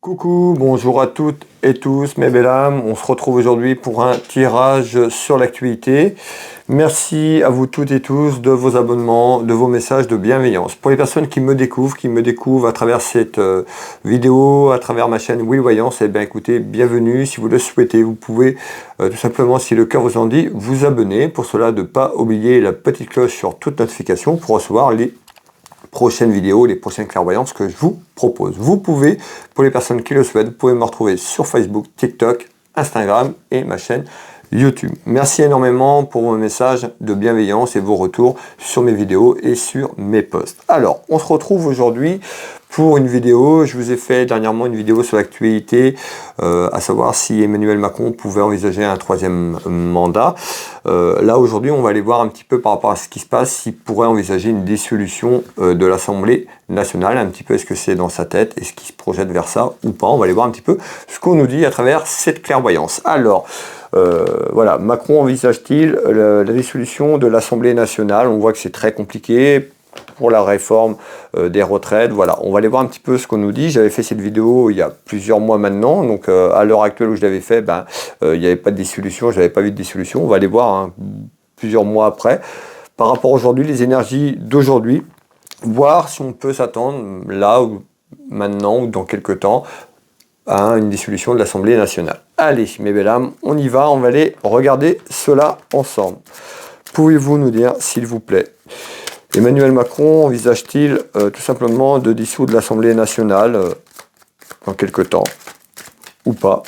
Coucou, bonjour à toutes et tous mes belles âmes, on se retrouve aujourd'hui pour un tirage sur l'actualité. Merci à vous toutes et tous de vos abonnements, de vos messages de bienveillance. Pour les personnes qui me découvrent à travers cette vidéo, à travers ma chaîne Will Voyance, eh bien écoutez, bienvenue. Si vous le souhaitez, vous pouvez tout simplement, si le cœur vous en dit, vous abonner. Pour cela, de ne pas oublier la petite cloche sur toute notification pour recevoir les prochaines vidéos, les prochaines clairvoyances que je vous propose. Vous pouvez, pour les personnes qui le souhaitent, vous pouvez me retrouver sur Facebook, TikTok, Instagram et ma chaîne YouTube. Merci énormément pour vos messages de bienveillance et vos retours sur mes vidéos et sur mes posts. Alors, on se retrouve aujourd'hui pour une vidéo. Je vous ai fait dernièrement une vidéo sur l'actualité, à savoir si Emmanuel Macron pouvait envisager un troisième mandat. Là, aujourd'hui, on va aller voir un petit peu par rapport à ce qui se passe, s'il pourrait envisager une dissolution de l'Assemblée nationale, un petit peu est-ce que c'est dans sa tête, est-ce qu'il se projette vers ça ou pas. On va aller voir un petit peu ce qu'on nous dit à travers cette clairvoyance. Alors, voilà, Macron envisage-t-il la dissolution de l'Assemblée nationale? On voit que c'est très compliqué pour la réforme des retraites. Voilà, on va aller voir un petit peu ce qu'on nous dit. J'avais fait cette vidéo il y a plusieurs mois maintenant, donc à l'heure actuelle où je l'avais fait, il n'y avait pas de dissolution, je n'avais pas vu de dissolution. On va aller voir plusieurs mois après, par rapport aujourd'hui, les énergies d'aujourd'hui, voir si on peut s'attendre là, ou maintenant, ou dans quelques temps, à une dissolution de l'Assemblée nationale. Allez, mes belles âmes, on y va, on va aller regarder cela ensemble. Pouvez-vous nous dire, s'il vous plaît, Emmanuel Macron envisage-t-il tout simplement de dissoudre l'Assemblée nationale dans quelque temps ou pas?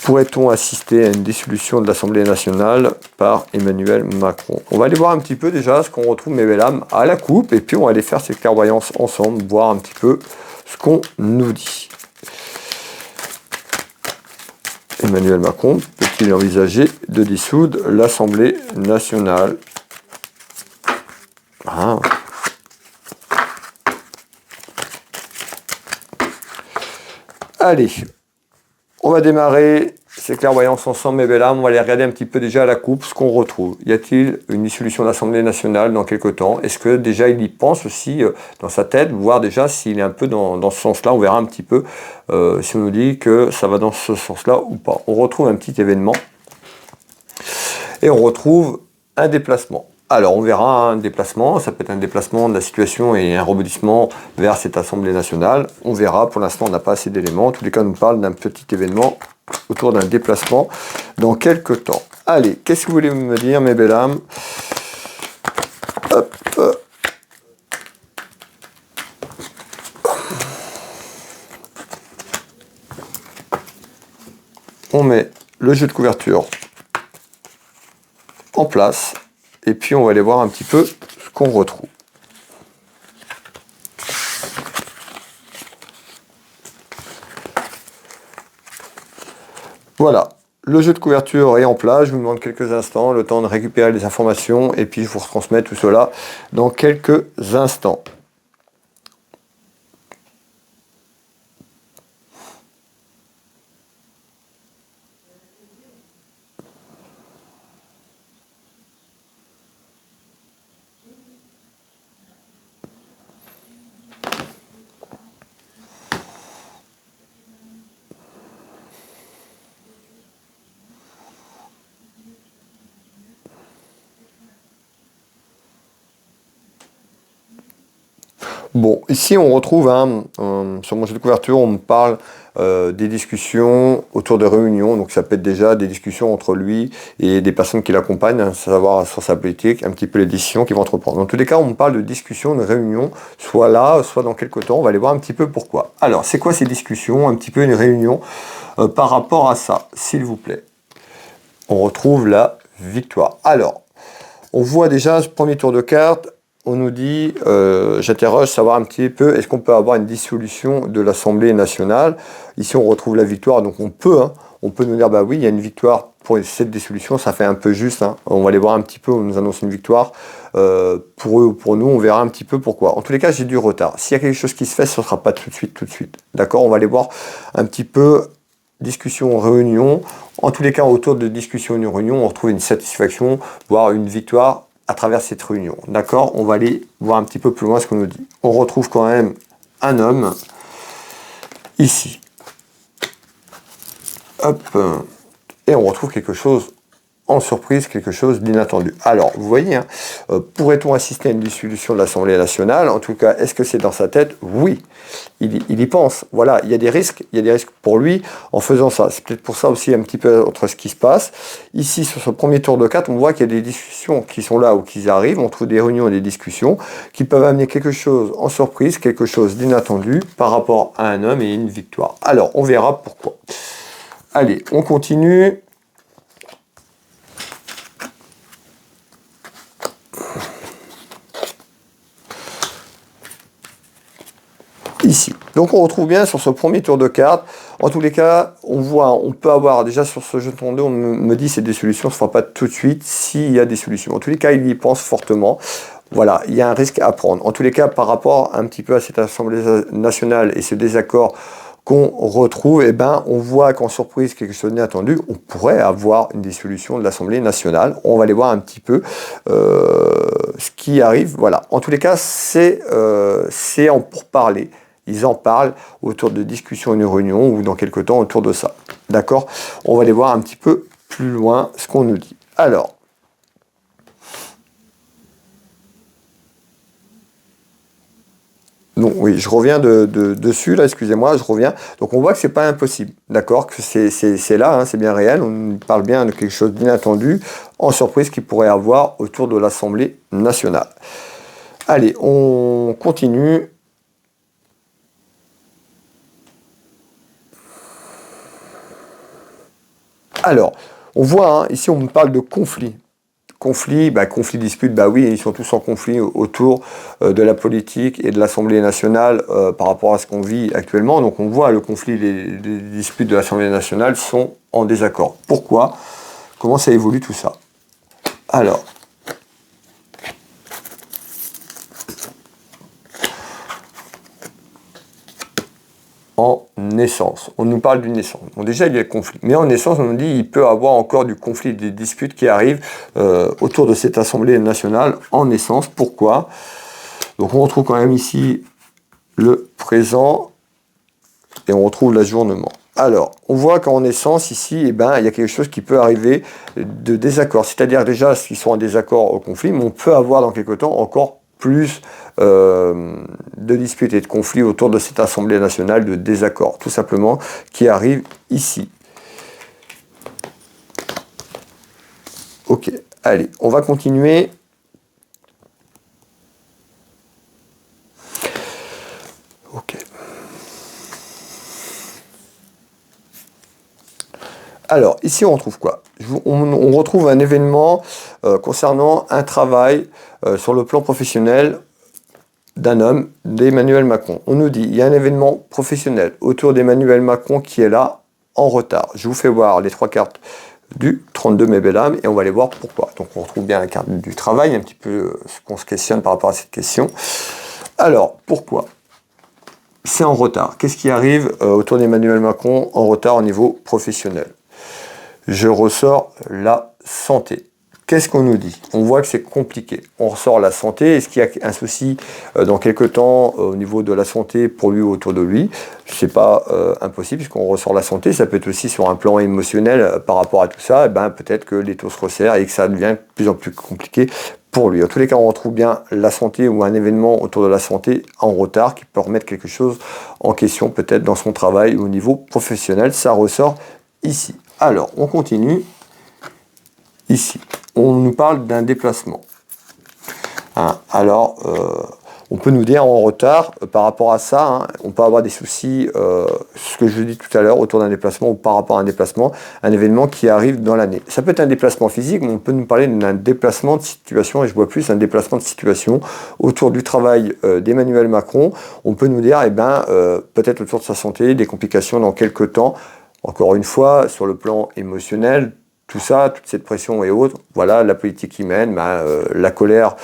Pourrait-on assister à une dissolution de l'Assemblée nationale par Emmanuel Macron? On va aller voir un petit peu déjà ce qu'on retrouve, mes belles âmes, à la coupe, et puis on va aller faire cette clairvoyance ensemble, voir un petit peu ce qu'on nous dit. Emmanuel Macron peut-il envisager de dissoudre l'Assemblée nationale? Allez, on va démarrer ces clairvoyances ensemble, mes belles âmes. On va aller regarder un petit peu déjà à la coupe ce qu'on retrouve. Y a-t-il une dissolution de l'Assemblée nationale dans quelques temps? Est-ce que déjà il y pense aussi dans sa tête, voir déjà s'il est un peu dans ce sens-là? On verra un petit peu si on nous dit que ça va dans ce sens-là ou pas. On retrouve un petit événement et on retrouve un déplacement. Alors on verra un déplacement, ça peut être un déplacement de la situation et un rebondissement vers cette Assemblée nationale. On verra, pour l'instant on n'a pas assez d'éléments. En tous les cas, on nous parle d'un petit événement autour d'un déplacement dans quelques temps. Allez, qu'est-ce que vous voulez me dire, mes belles âmes? Hop. On met le jeu de couverture en place. Et puis on va aller voir un petit peu ce qu'on retrouve. Voilà, le jeu de couverture est en place. Je vous demande quelques instants, le temps de récupérer les informations, et puis je vous retransmets tout cela dans quelques instants. Bon, ici on retrouve, sur mon jeu de couverture, on me parle des discussions autour de réunions, donc ça peut être déjà des discussions entre lui et des personnes qui l'accompagnent, savoir sur sa politique, un petit peu les décisions qu'ils vont entreprendre. Dans tous les cas, on me parle de discussions, de réunions, soit là, soit dans quelques temps. On va aller voir un petit peu pourquoi. Alors, c'est quoi ces discussions? Un petit peu une réunion par rapport à ça, s'il vous plaît. On retrouve la victoire. Alors, on voit déjà ce premier tour de carte. On nous dit, j'interroge, savoir un petit peu, est-ce qu'on peut avoir une dissolution de l'Assemblée nationale? Ici, on retrouve la victoire, donc on peut nous dire, bah oui, il y a une victoire pour cette dissolution, ça fait un peu juste. On va aller voir un petit peu, on nous annonce une victoire. Pour eux ou pour nous, on verra un petit peu pourquoi. En tous les cas, j'ai du retard. S'il y a quelque chose qui se fait, ce ne sera pas tout de suite. D'accord? On va aller voir un petit peu discussion, réunion. En tous les cas, autour de discussion, une réunion, on retrouve une satisfaction, voire une victoire à travers cette réunion. D'accord? On va aller voir un petit peu plus loin ce qu'on nous dit. On retrouve quand même un homme ici. Hop. Et on retrouve quelque chose en surprise, quelque chose d'inattendu. Alors, vous voyez, hein, pourrait-on assister à une dissolution de l'Assemblée nationale? En tout cas, est-ce que c'est dans sa tête? Oui, il y pense. Voilà, il y a des risques pour lui en faisant ça. C'est peut-être pour ça aussi un petit peu entre ce qui se passe. Ici, sur ce premier tour de carte, on voit qu'il y a des discussions qui sont là ou qui arrivent. On trouve des réunions et des discussions qui peuvent amener quelque chose en surprise, quelque chose d'inattendu par rapport à un homme et une victoire. Alors, on verra pourquoi. Allez, on continue. Ici. Donc on retrouve bien sur ce premier tour de carte. En tous les cas, on peut avoir déjà sur ce jeton 2, on me dit c'est des solutions, ce ne sera pas tout de suite s'il y a des solutions. En tous les cas, il y pense fortement. Voilà, il y a un risque à prendre. En tous les cas, par rapport un petit peu à cette Assemblée nationale et ce désaccord qu'on retrouve, eh ben, on voit qu'en surprise, quelque chose d'inattendu, on pourrait avoir une dissolution de l'Assemblée nationale. On va aller voir un petit peu ce qui arrive. Voilà. En tous les cas, c'est en pourparlers. Ils en parlent autour de discussions, une réunion ou dans quelques temps autour de ça. D'accord? On va aller voir un petit peu plus loin ce qu'on nous dit. Alors, donc oui, je reviens dessus, là, excusez-moi, je reviens. Donc on voit que c'est pas impossible, d'accord? Que c'est là, hein, c'est bien réel, on parle bien de quelque chose d'inattendu, en surprise qu'il pourrait avoir autour de l'Assemblée nationale. Allez, on continue. Alors, on voit, hein, ici on me parle de conflit. Conflit, dispute, oui, ils sont tous en conflit autour de la politique et de l'Assemblée nationale par rapport à ce qu'on vit actuellement. Donc on voit le conflit, les disputes de l'Assemblée nationale sont en désaccord. Pourquoi? Comment ça évolue tout ça? Alors, en naissance. On nous parle d'une naissance. Bon, déjà, il y a le conflit. Mais en naissance, on nous dit qu'il peut y avoir encore du conflit, des disputes qui arrivent autour de cette Assemblée nationale en naissance. Pourquoi? Donc, on retrouve quand même ici le présent et on retrouve l'ajournement. Alors, on voit qu'en naissance, ici, il y a quelque chose qui peut arriver de désaccord. C'est-à-dire déjà, s'ils sont en désaccord au conflit, mais on peut avoir dans quelque temps encore plus de disputes et de conflits autour de cette Assemblée nationale, de désaccords, tout simplement, qui arrive ici. Ok, allez, on va continuer. Ok. Alors, ici, on retrouve quoi? On retrouve un événement concernant un travail sur le plan professionnel d'un homme, d'Emmanuel Macron. On nous dit, il y a un événement professionnel autour d'Emmanuel Macron qui est là, en retard. Je vous fais voir les trois cartes du 32, mes belles âmes, et on va aller voir pourquoi. Donc on retrouve bien la carte du travail, un petit peu ce qu'on se questionne par rapport à cette question. Alors, pourquoi? C'est en retard. Qu'est-ce qui arrive autour d'Emmanuel Macron en retard au niveau professionnel? Je ressors la santé. Qu'est-ce qu'on nous dit? On voit que c'est compliqué. On ressort la santé. Est-ce qu'il y a un souci dans quelques temps au niveau de la santé pour lui ou autour de lui? C'est pas impossible puisqu'on ressort la santé. Ça peut être aussi sur un plan émotionnel par rapport à tout ça. Peut-être que les taux se resserrent et que ça devient de plus en plus compliqué pour lui. En tous les cas, on retrouve bien la santé ou un événement autour de la santé en retard qui peut remettre quelque chose en question peut-être dans son travail ou au niveau professionnel. Ça ressort ici. Alors, on continue. Ici, on nous parle d'un déplacement. Hein, alors, on peut nous dire en retard par rapport à ça, hein, on peut avoir des soucis, ce que je dis tout à l'heure, autour d'un déplacement ou par rapport à un déplacement, un événement qui arrive dans l'année. Ça peut être un déplacement physique, mais on peut nous parler d'un déplacement de situation, et je vois plus un déplacement de situation autour du travail d'Emmanuel Macron. On peut nous dire, peut-être autour de sa santé, des complications dans quelques temps. Encore une fois, sur le plan émotionnel, tout ça, toute cette pression et autres, voilà la politique qui mène, la colère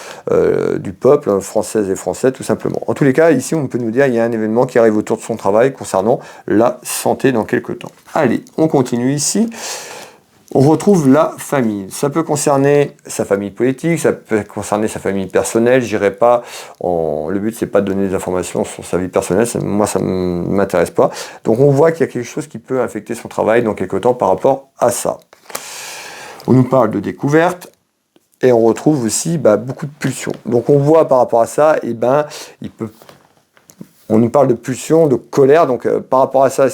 du peuple, française et français, tout simplement. En tous les cas, ici, on peut nous dire qu'il y a un événement qui arrive autour de son travail concernant la santé dans quelques temps. Allez, on continue ici. On retrouve la famille. Ça peut concerner sa famille politique, ça peut concerner sa famille personnelle. J'irai pas. Le but c'est pas de donner des informations sur sa vie personnelle. Moi ça ne m'intéresse pas. Donc on voit qu'il y a quelque chose qui peut affecter son travail dans quelque temps par rapport à ça. On nous parle de découverte. Et on retrouve aussi beaucoup de pulsions. Donc on voit par rapport à ça, on nous parle de pulsions, de colère. Donc par rapport à ça,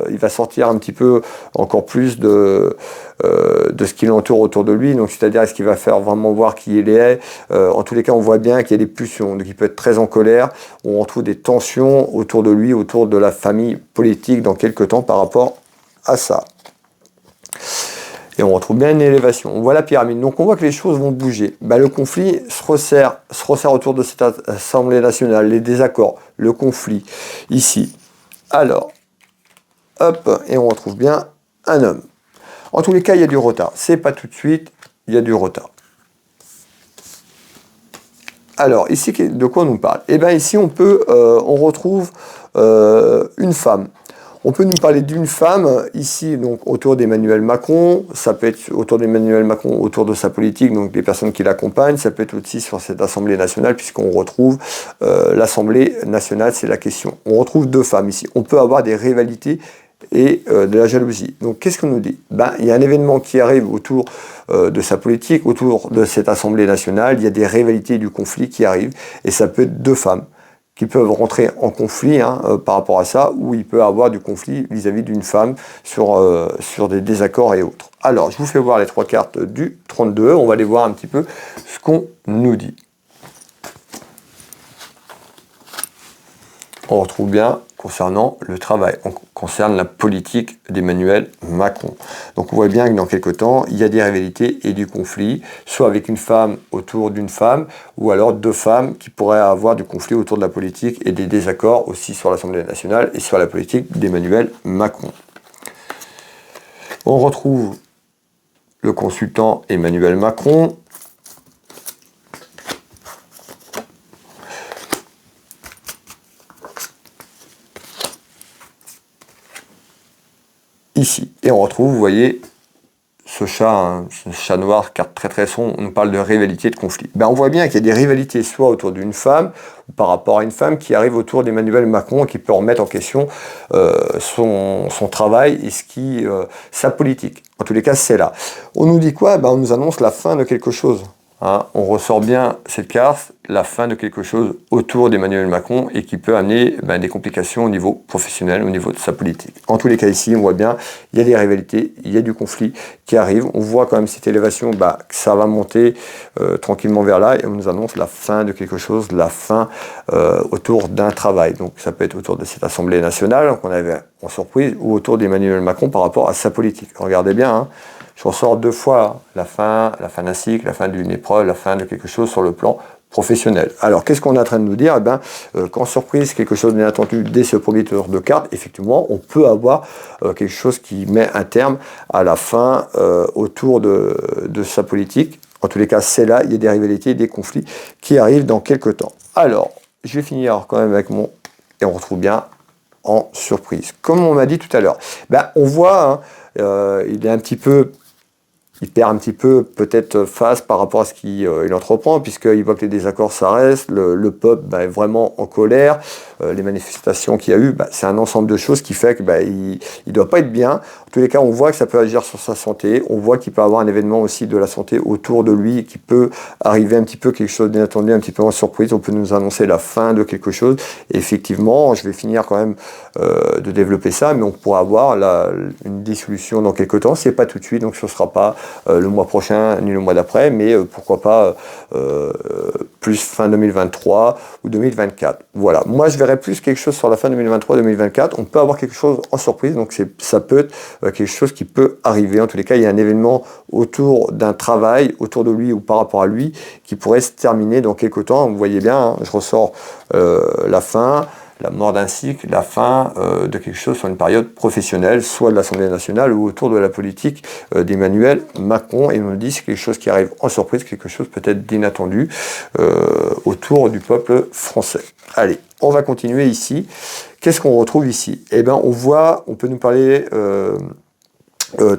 il va sortir un petit peu encore plus de ce qui l'entoure autour de lui. Donc c'est-à-dire est-ce qu'il va faire vraiment voir qui il est. En tous les cas, on voit bien qu'il y a des pulsions. Donc il peut être très en colère. On retrouve des tensions autour de lui, autour de la famille politique dans quelques temps par rapport à ça. Et on retrouve bien une élévation. On voit la pyramide. Donc on voit que les choses vont bouger. Le conflit se resserre autour de cette Assemblée nationale, les désaccords, le conflit, ici. Alors, hop, et on retrouve bien un homme. En tous les cas, il y a du retard. C'est pas tout de suite, il y a du retard. Alors, ici, de quoi on nous parle? Eh bien, ici, on retrouve une femme. On peut nous parler d'une femme, ici, donc autour d'Emmanuel Macron. Ça peut être autour d'Emmanuel Macron, autour de sa politique, donc des personnes qui l'accompagnent. Ça peut être aussi sur cette Assemblée nationale, puisqu'on retrouve l'Assemblée nationale, c'est la question. On retrouve deux femmes ici. On peut avoir des rivalités et de la jalousie. Donc, qu'est-ce qu'on nous dit? Il y a un événement qui arrive autour de sa politique, autour de cette Assemblée nationale. Il y a des rivalités et du conflit qui arrivent, et ça peut être deux femmes qui peuvent rentrer en conflit par rapport à ça, ou il peut avoir du conflit vis-à-vis d'une femme sur des désaccords et autres. Alors, je vous fais voir les trois cartes du 32, on va aller voir un petit peu ce qu'on nous dit. On retrouve bien concernant le travail, on concerne la politique d'Emmanuel Macron. Donc on voit bien que dans quelques temps, il y a des rivalités et du conflit, soit avec une femme autour d'une femme, ou alors deux femmes qui pourraient avoir du conflit autour de la politique et des désaccords aussi sur l'Assemblée nationale et sur la politique d'Emmanuel Macron. On retrouve le consultant Emmanuel Macron. Ici. Et on retrouve, vous voyez, ce chat noir, carte très très sombre, on nous parle de rivalité, de conflit. On voit bien qu'il y a des rivalités soit autour d'une femme, ou par rapport à une femme qui arrive autour d'Emmanuel Macron, qui peut remettre en question son travail et sa politique. En tous les cas, c'est là. On nous dit quoi? On nous annonce la fin de quelque chose. On ressort bien cette carte, la fin de quelque chose autour d'Emmanuel Macron et qui peut amener des complications au niveau professionnel, au niveau de sa politique. En tous les cas ici, on voit bien, il y a des rivalités, il y a du conflit qui arrive. On voit quand même cette élévation, que ça va monter tranquillement vers là et on nous annonce la fin de quelque chose, la fin autour d'un travail. Donc ça peut être autour de cette Assemblée nationale qu'on avait en surprise ou autour d'Emmanuel Macron par rapport à sa politique. Regardez bien, je ressors deux fois la fin d'un cycle, la fin d'une épreuve, la fin de quelque chose sur le plan professionnel. Alors, qu'est-ce qu'on est en train de nous dire? Qu'en surprise, quelque chose d'inattendu dès ce premier tour de carte, effectivement, on peut avoir quelque chose qui met un terme à la fin autour de sa politique. En tous les cas, c'est là, il y a des rivalités, des conflits qui arrivent dans quelques temps. Alors, je vais finir quand même avec et on retrouve bien en surprise. Comme on m'a dit tout à l'heure, on voit, il est un petit peu... Il perd un petit peu peut-être face par rapport à ce qu'il entreprend, puisqu'il voit que les désaccords s'arrêtent, le peuple est vraiment en colère, les manifestations qu'il y a eu, c'est un ensemble de choses qui fait qu'il ne doit pas être bien. En tous les cas, on voit que ça peut agir sur sa santé, on voit qu'il peut avoir un événement aussi de la santé autour de lui, qui peut arriver un petit peu quelque chose d'inattendu, un petit peu en surprise, on peut nous annoncer la fin de quelque chose. Et effectivement, je vais finir quand même de développer ça, mais on pourra avoir une dissolution dans quelques temps, c'est pas tout de suite, donc ce ne sera pas le mois prochain ni le mois d'après, mais pourquoi pas plus fin 2023 ou 2024. Voilà, moi je verrais plus quelque chose sur la fin 2023-2024, on peut avoir quelque chose en surprise, donc ça peut être quelque chose qui peut arriver. En tous les cas, il y a un événement autour d'un travail, autour de lui ou par rapport à lui, qui pourrait se terminer dans quelques temps. Vous voyez bien, je ressors la fin, la mort d'un cycle, la fin de quelque chose sur une période professionnelle, soit de l'Assemblée nationale ou autour de la politique d'Emmanuel Macron. Et on nous dit c'est quelque chose qui arrive en surprise, quelque chose peut-être d'inattendu autour du peuple français. Allez, on va continuer ici. Qu'est-ce qu'on retrouve ici? On peut nous parler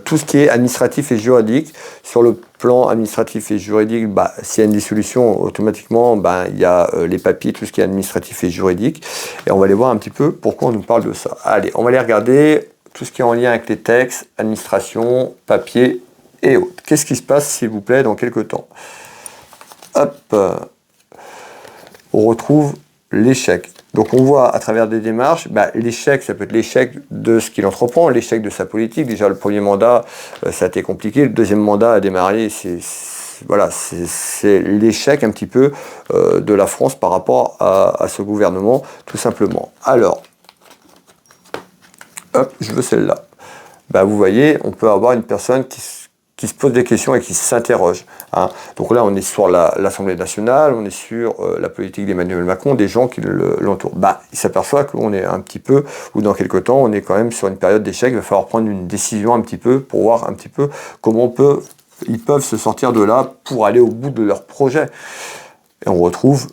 tout ce qui est administratif et juridique. Sur le plan administratif et juridique, s'il y a une dissolution, automatiquement, il y a les papiers, tout ce qui est administratif et juridique. Et on va aller voir un petit peu pourquoi on nous parle de ça. Allez, on va aller regarder tout ce qui est en lien avec les textes, administration, papier et autres. Qu'est-ce qui se passe, s'il vous plaît, dans quelques temps? Hop, on retrouve l'échec. Donc on voit à travers des démarches, l'échec, ça peut être l'échec de ce qu'il entreprend, l'échec de sa politique. Déjà le premier mandat, ça a été compliqué. Le deuxième mandat a démarré, c'est l'échec un petit peu de la France par rapport à ce gouvernement, tout simplement. Alors, hop, je veux celle-là. Vous voyez, on peut avoir une personne qui se pose des questions et qui s'interroge. Hein. Donc là, on est sur l'Assemblée nationale, on est sur la politique d'Emmanuel Macron, des gens qui l'entourent. Il s'aperçoit qu'on est un petit peu, ou dans quelques temps, on est quand même sur une période d'échec. Il va falloir prendre une décision un petit peu pour voir un petit peu comment ils peuvent se sortir de là pour aller au bout de leur projet. Et on retrouve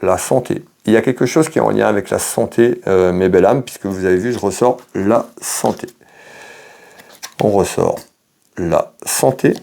la santé. Il y a quelque chose qui est en lien avec la santé, mes belles âmes, puisque vous avez vu, je ressors la santé. On ressort la santé.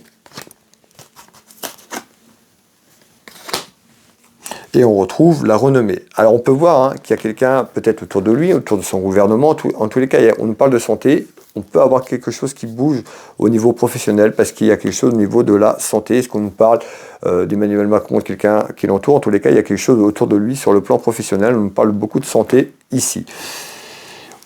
Et on retrouve la renommée. Alors on peut voir qu'il y a quelqu'un peut-être autour de lui, autour de son gouvernement. En tous les cas, on nous parle de santé. On peut avoir quelque chose qui bouge au niveau professionnel parce qu'il y a quelque chose au niveau de la santé. Est-ce qu'on nous parle d'Emmanuel Macron, de quelqu'un qui l'entoure? En tous les cas, il y a quelque chose autour de lui sur le plan professionnel. On nous parle beaucoup de santé ici.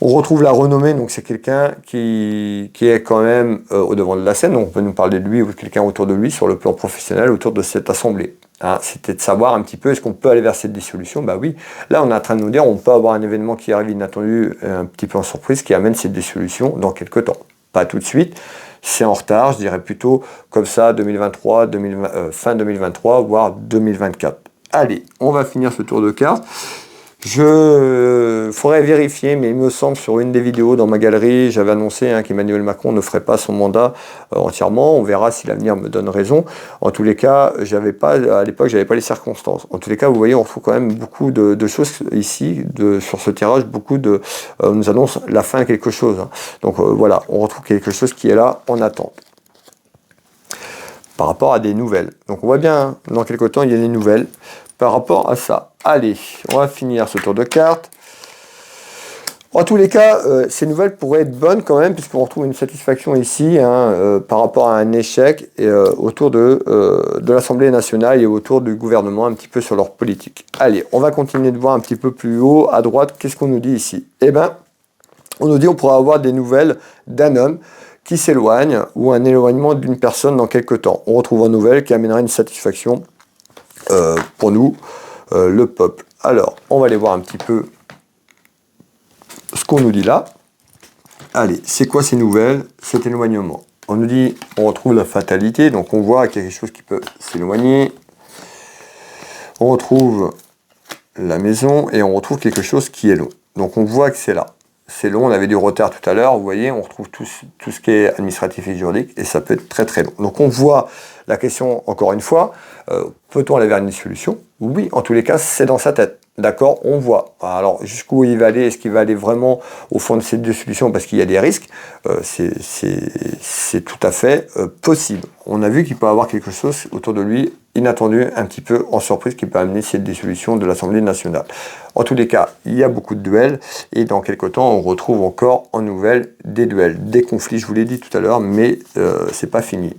On retrouve la renommée, donc c'est quelqu'un qui est quand même au devant de la scène. Donc on peut nous parler de lui ou de quelqu'un autour de lui sur le plan professionnel, autour de cette assemblée. Hein, c'était de savoir un petit peu, est-ce qu'on peut aller vers cette dissolution? Oui. Là, on est en train de nous dire, on peut avoir un événement qui arrive inattendu, un petit peu en surprise, qui amène cette dissolution dans quelques temps. Pas tout de suite, c'est en retard, je dirais plutôt comme ça, 2023, fin 2023, voire 2024. Allez, on va finir ce tour de carte. Faudrait vérifier, mais il me semble sur une des vidéos dans ma galerie, j'avais annoncé qu'Emmanuel Macron ne ferait pas son mandat entièrement. On verra si l'avenir me donne raison. En tous les cas, à l'époque, j'avais pas les circonstances. En tous les cas, vous voyez, on retrouve quand même beaucoup de choses ici, sur ce tirage, on nous annonce la fin de quelque chose. Hein. Donc voilà, on retrouve quelque chose qui est là en attente. Par rapport à des nouvelles. Donc on voit bien, dans quelques temps, il y a des nouvelles par rapport à ça. Allez, on va finir ce tour de cartes. En tous les cas, ces nouvelles pourraient être bonnes quand même, puisqu'on retrouve une satisfaction ici par rapport à un échec autour de l'Assemblée nationale et autour du gouvernement, un petit peu sur leur politique. Allez, on va continuer de voir un petit peu plus haut, à droite, qu'est-ce qu'on nous dit ici? On nous dit qu'on pourra avoir des nouvelles d'un homme qui s'éloigne ou un éloignement d'une personne dans quelques temps. On retrouve une nouvelle qui amènera une satisfaction pour nous, le peuple. Alors, on va aller voir un petit peu ce qu'on nous dit là. Allez, c'est quoi ces nouvelles, cet éloignement? On nous dit, on retrouve la fatalité, donc on voit qu'il y a quelque chose qui peut s'éloigner. On retrouve la maison et on retrouve quelque chose qui est long. Donc on voit que c'est là. C'est long, on avait du retard tout à l'heure, vous voyez, on retrouve tout ce qui est administratif et juridique, et ça peut être très très long. Donc on voit la question, encore une fois, peut-on aller vers une solution? Oui, en tous les cas, c'est dans sa tête. D'accord, on voit. Alors, jusqu'où il va aller, est-ce qu'il va aller vraiment au fond de cette solution parce qu'il y a des risques? C'est tout à fait possible. On a vu qu'il peut y avoir quelque chose autour de lui, inattendu, un petit peu en surprise, qui peut amener cette dissolution de l'Assemblée nationale. En tous les cas, il y a beaucoup de duels, et dans quelques temps, on retrouve encore en nouvelles des duels, des conflits, je vous l'ai dit tout à l'heure, mais c'est pas fini.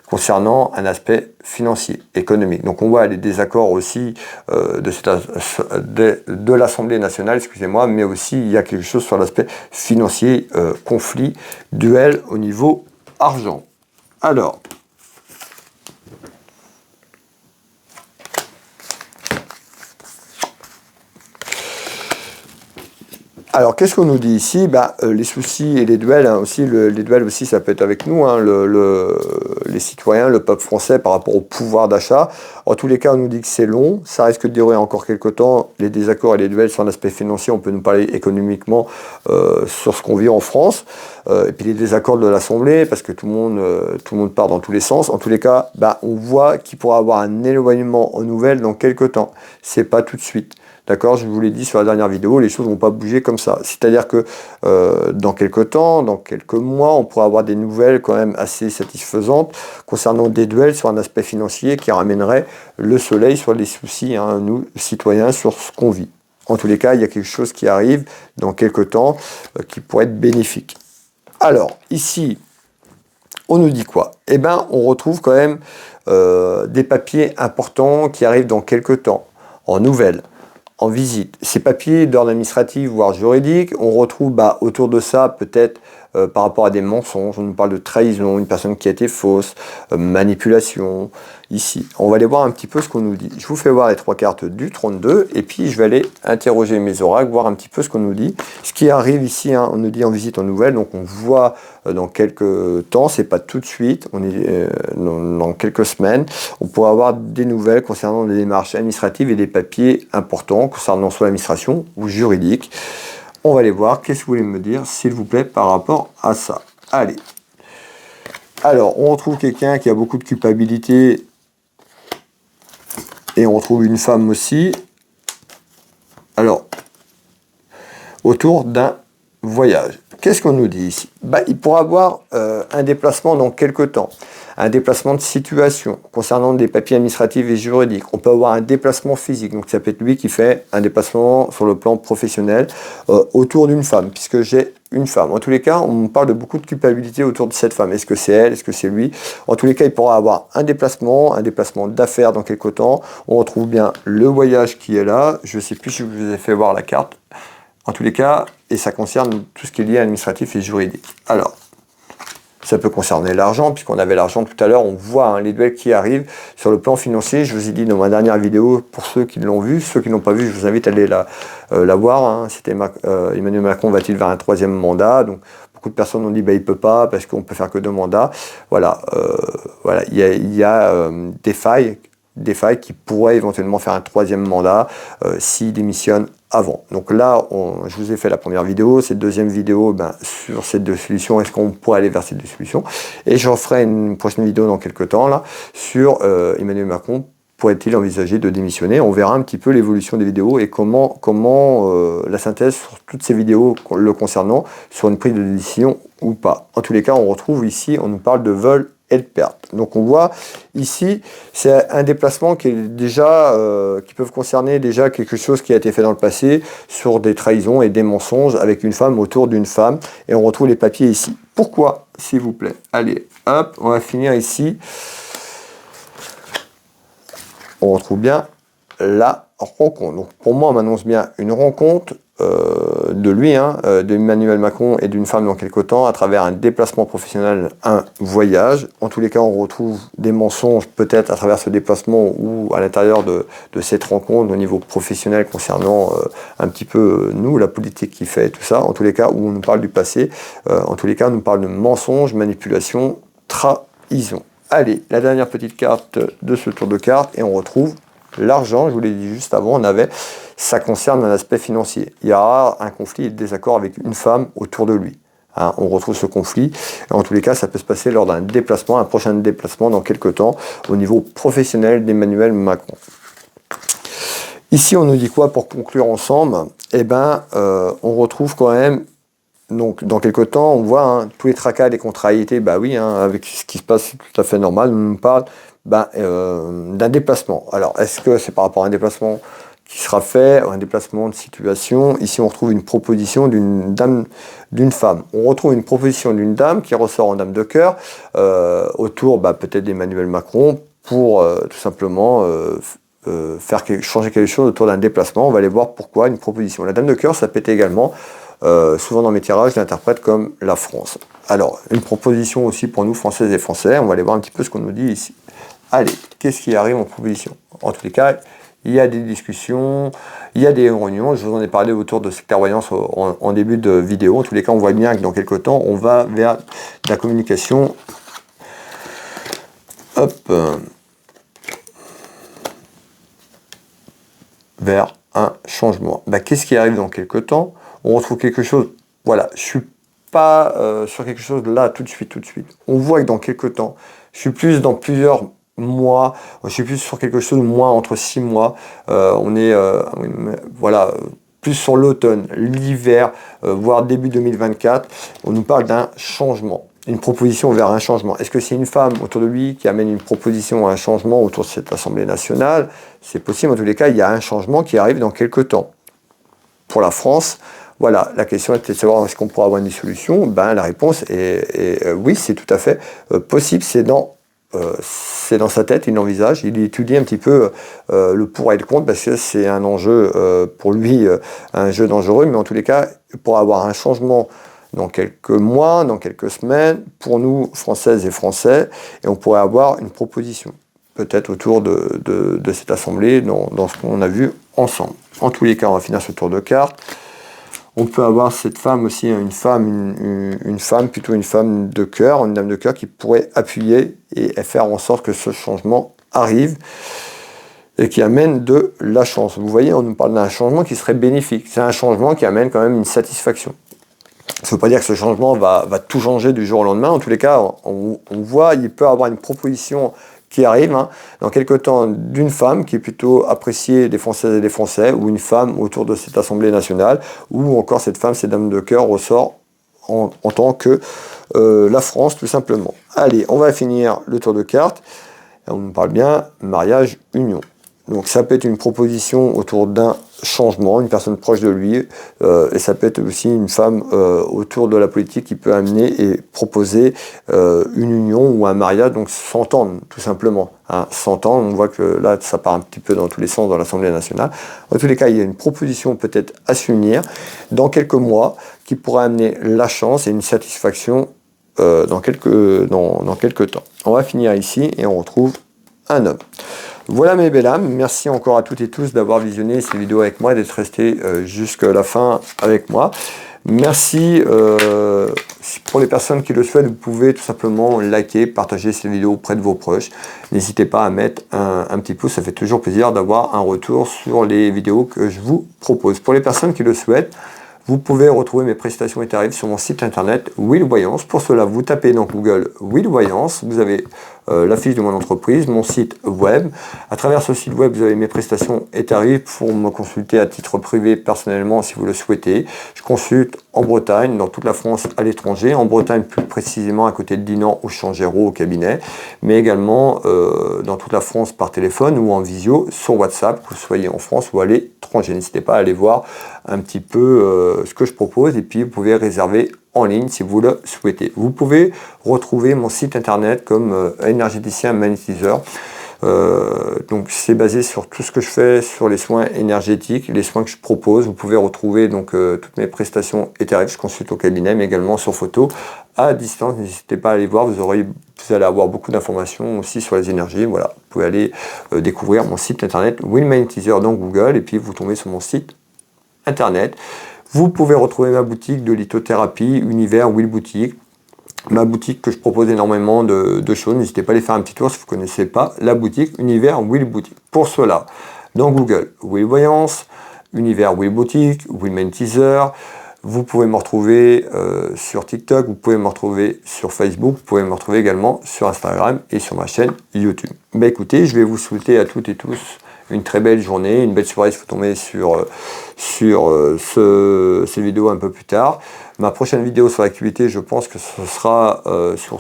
Concernant un aspect financier, économique. Donc on voit les désaccords aussi de l'Assemblée nationale, excusez-moi, mais aussi il y a quelque chose sur l'aspect financier, conflit, duel au niveau argent. Alors, qu'est-ce qu'on nous dit ici? Les soucis et les duels, aussi, les duels aussi, ça peut être avec nous, les citoyens, le peuple français par rapport au pouvoir d'achat. En tous les cas, on nous dit que c'est long, ça risque de durer encore quelques temps. Les désaccords et les duels sur l'aspect financier, on peut nous parler économiquement sur ce qu'on vit en France. Et puis les désaccords de l'Assemblée, parce que tout le monde part dans tous les sens. En tous les cas, on voit qu'il pourra avoir un éloignement aux nouvelles dans quelques temps. C'est pas tout de suite. D'accord, je vous l'ai dit sur la dernière vidéo, les choses ne vont pas bouger comme ça. C'est-à-dire que dans quelques temps, dans quelques mois, on pourra avoir des nouvelles quand même assez satisfaisantes concernant des duels sur un aspect financier qui ramènerait le soleil sur les soucis, hein, nous, citoyens, sur ce qu'on vit. En tous les cas, il y a quelque chose qui arrive dans quelques temps qui pourrait être bénéfique. Alors, ici, on nous dit quoi? Eh bien, on retrouve quand même des papiers importants qui arrivent dans quelques temps, en nouvelles, en visite. Ces papiers d'ordre administratif, voire juridique, on retrouve autour de ça peut-être par rapport à des mensonges. On nous parle de trahison, une personne qui a été fausse, manipulation, ici. On va aller voir un petit peu ce qu'on nous dit. Je vous fais voir les 3 cartes du 32 et puis je vais aller interroger mes oracles, voir un petit peu ce qu'on nous dit. Ce qui arrive ici, hein, on nous dit en visite en nouvelle, donc on voit dans quelques temps, c'est pas tout de suite, on est dans quelques semaines, on pourra avoir des nouvelles concernant des démarches administratives et des papiers importants concernant soit l'administration ou juridique. On va aller voir, qu'est-ce que vous voulez me dire, s'il vous plaît, par rapport à ça. Allez. Alors, on retrouve quelqu'un qui a beaucoup de culpabilité et on retrouve une femme aussi. Alors, autour d'un voyage. Qu'est-ce qu'on nous dit ici? Il pourra avoir un déplacement dans quelques temps, un déplacement de situation concernant des papiers administratifs et juridiques. On peut avoir un déplacement physique, donc ça peut être lui qui fait un déplacement sur le plan professionnel autour d'une femme, puisque j'ai une femme. En tous les cas, on parle de beaucoup de culpabilité autour de cette femme. Est-ce que c'est elle? Est-ce que c'est lui? En tous les cas, il pourra avoir un déplacement d'affaires dans quelques temps. On retrouve bien le voyage qui est là. Je ne sais plus si je vous ai fait voir la carte. En tous les cas, et ça concerne tout ce qui est lié à l'administratif et juridique. Alors, ça peut concerner l'argent, puisqu'on avait l'argent tout à l'heure, on voit hein, les duels qui arrivent sur le plan financier. Je vous ai dit dans ma dernière vidéo, pour ceux qui l'ont vu, ceux qui n'ont pas vu, je vous invite à aller la voir. Hein. C'était Emmanuel Macron va-t-il vers un 3e mandat? Donc, beaucoup de personnes ont dit il ne peut pas, parce qu'on peut faire que 2 mandats. Voilà, il y a des failles qui pourraient éventuellement faire un 3e mandat s'il démissionne avant. Donc là, je vous ai fait la première vidéo, cette deuxième vidéo sur ces 2 solutions, est-ce qu'on pourrait aller vers ces 2 solutions? Et j'en ferai une prochaine vidéo dans quelques temps là sur Emmanuel Macron, pourrait-il envisager de démissionner? On verra un petit peu l'évolution des vidéos et comment la synthèse sur toutes ces vidéos le concernant sur une prise de décision ou pas. En tous les cas, on retrouve ici, on nous parle de vol et de perte. Donc on voit ici, c'est un déplacement qui est déjà, qui peuvent concerner déjà quelque chose qui a été fait dans le passé sur des trahisons et des mensonges avec une femme autour d'une femme. Et on retrouve les papiers ici. Pourquoi, s'il vous plaît? Allez, hop, on va finir ici. On retrouve bien la rencontre. Donc pour moi, on m'annonce bien une rencontre de lui, d'Emmanuel Macron et d'une femme dans quelques temps, à travers un déplacement professionnel, un voyage. En tous les cas, on retrouve des mensonges peut-être à travers ce déplacement ou à l'intérieur de cette rencontre au niveau professionnel concernant un petit peu nous, la politique qui fait tout ça. En tous les cas, où on nous parle du passé, en tous les cas, on nous parle de mensonges, manipulation, trahison. Allez, la dernière petite carte de ce tour de cartes et on retrouve l'argent. Je vous l'ai dit juste avant, ça concerne un aspect financier. Il y aura un conflit et de désaccord avec une femme autour de lui. Hein, on retrouve ce conflit. Et en tous les cas, ça peut se passer lors d'un déplacement, un prochain déplacement dans quelques temps au niveau professionnel d'Emmanuel Macron. Ici, on nous dit quoi pour conclure ensemble? On retrouve quand même, donc dans quelques temps, on voit tous les tracas, les contrariétés, avec ce qui se passe, c'est tout à fait normal. On nous parle d'un déplacement. Alors, est-ce que c'est par rapport à un déplacement qui sera fait, un déplacement de situation? Ici, on retrouve une proposition d'une femme. On retrouve une proposition d'une dame qui ressort en dame de cœur autour peut-être d'Emmanuel Macron pour tout simplement changer quelque chose autour d'un déplacement. On va aller voir pourquoi une proposition. La dame de cœur, ça peut être également, souvent dans mes tirages, je l'interprète comme la France. Alors, une proposition aussi pour nous, Françaises et Français. On va aller voir un petit peu ce qu'on nous dit ici. Allez, qu'est-ce qui arrive en proposition? En tous les cas, il y a des discussions, il y a des réunions. Je vous en ai parlé autour de cette clairvoyance en début de vidéo. En tous les cas, on voit bien que dans quelques temps, on va vers la communication. Vers un changement. Qu'est-ce qui arrive dans quelques temps? On retrouve quelque chose. Voilà, je suis pas sur quelque chose là tout de suite. On voit que dans quelques temps, je suis plus dans plusieurs mois, je suis plus sur quelque chose de moins entre 6 mois, on est voilà, plus sur l'automne, l'hiver, voire début 2024, on nous parle d'un changement, une proposition vers un changement. Est-ce que c'est une femme autour de lui qui amène une proposition à un changement autour de cette Assemblée nationale? C'est possible, en tous les cas, il y a un changement qui arrive dans quelques temps. Pour la France, voilà, la question était de savoir est-ce qu'on pourra avoir une solution. Ben, la réponse est oui, c'est tout à fait possible, c'est dans sa tête, il l'envisage, il étudie un petit peu le pour et le contre, parce que c'est un enjeu pour lui, un jeu dangereux, mais en tous les cas, pour avoir un changement dans quelques mois, dans quelques semaines, pour nous, Françaises et Français, et on pourrait avoir une proposition, peut-être autour de cette assemblée, dans ce qu'on a vu ensemble. En tous les cas, on va finir ce tour de cartes. On peut avoir cette femme aussi, une femme, plutôt une femme de cœur, une dame de cœur qui pourrait appuyer et faire en sorte que ce changement arrive et qui amène de la chance. Vous voyez, on nous parle d'un changement qui serait bénéfique. C'est un changement qui amène quand même une satisfaction. Ça ne veut pas dire que ce changement va tout changer du jour au lendemain. En tous les cas, on voit, il peut y avoir une proposition qui arrive dans quelques temps d'une femme qui est plutôt appréciée des Françaises et des Français, ou une femme autour de cette Assemblée nationale, ou encore cette femme, cette dame de cœur ressort en tant que la France tout simplement. Allez, on va finir le tour de cartes. On nous parle bien mariage, union. Donc ça peut être une proposition autour d'un changement, une personne proche de lui, et ça peut être aussi une femme autour de la politique qui peut amener et proposer une union ou un mariage, donc s'entendre tout simplement. S'entendre, on voit que là ça part un petit peu dans tous les sens dans l'Assemblée nationale. En tous les cas, il y a une proposition peut-être à s'unir dans quelques mois qui pourrait amener la chance et une satisfaction dans quelques temps. On va finir ici et on retrouve un homme. Voilà mes belles âmes, merci encore à toutes et tous d'avoir visionné ces vidéos avec moi et d'être restés jusqu'à la fin avec moi. Merci pour les personnes qui le souhaitent, vous pouvez tout simplement liker, partager ces vidéos auprès de vos proches. N'hésitez pas à mettre un petit pouce, ça fait toujours plaisir d'avoir un retour sur les vidéos que je vous propose. Pour les personnes qui le souhaitent, vous pouvez retrouver mes prestations et tarifs sur mon site internet Will Voyance. Pour cela, vous tapez dans Google Will Voyance. Vous avez la fiche de mon entreprise, mon site web. À travers ce site web, vous avez mes prestations et tarifs pour me consulter à titre privé personnellement si vous le souhaitez. Je consulte en Bretagne, dans toute la France, à l'étranger. En Bretagne, plus précisément à côté de Dinan, au Changéro, au cabinet. Mais également dans toute la France par téléphone ou en visio sur WhatsApp, que vous soyez en France ou à l'étranger. N'hésitez pas à aller voir un petit peu ce que je propose et puis vous pouvez réserver en ligne si vous le souhaitez. Vous pouvez retrouver mon site internet comme énergéticien magnétiseur. Donc c'est basé sur tout ce que je fais sur les soins énergétiques, les soins que je propose. Vous pouvez retrouver donc toutes mes prestations et tarifs. Je consulte au cabinet, mais également sur photo à distance. N'hésitez pas à aller voir. Vous allez avoir beaucoup d'informations aussi sur les énergies. Voilà, vous pouvez aller découvrir mon site internet Will Magnétiseur dans Google et puis vous tombez sur mon site internet. Vous pouvez retrouver ma boutique de lithothérapie, Univers Will Boutique. Ma boutique que je propose énormément de choses. N'hésitez pas à aller faire un petit tour si vous ne connaissez pas la boutique Univers Will Boutique. Pour cela, dans Google, Will Voyance, Univers Will Boutique, Will Magnétiseur. Vous pouvez me retrouver sur TikTok, vous pouvez me retrouver sur Facebook, vous pouvez me retrouver également sur Instagram et sur ma chaîne YouTube. Bah écoutez, je vais vous souhaiter à toutes et tous une très belle journée, une belle soirée si vous tombez sur ces vidéos un peu plus tard. Ma prochaine vidéo sur l'actualité, je pense que ce sera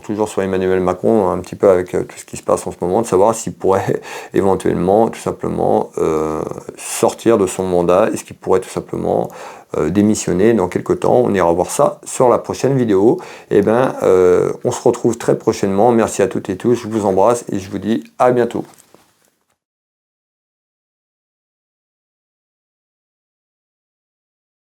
toujours sur Emmanuel Macron, un petit peu avec tout ce qui se passe en ce moment, de savoir s'il pourrait éventuellement tout simplement sortir de son mandat, est-ce qu'il pourrait tout simplement démissionner dans quelques temps. On ira voir ça sur la prochaine vidéo. Et on se retrouve très prochainement. Merci à toutes et tous, je vous embrasse et je vous dis à bientôt.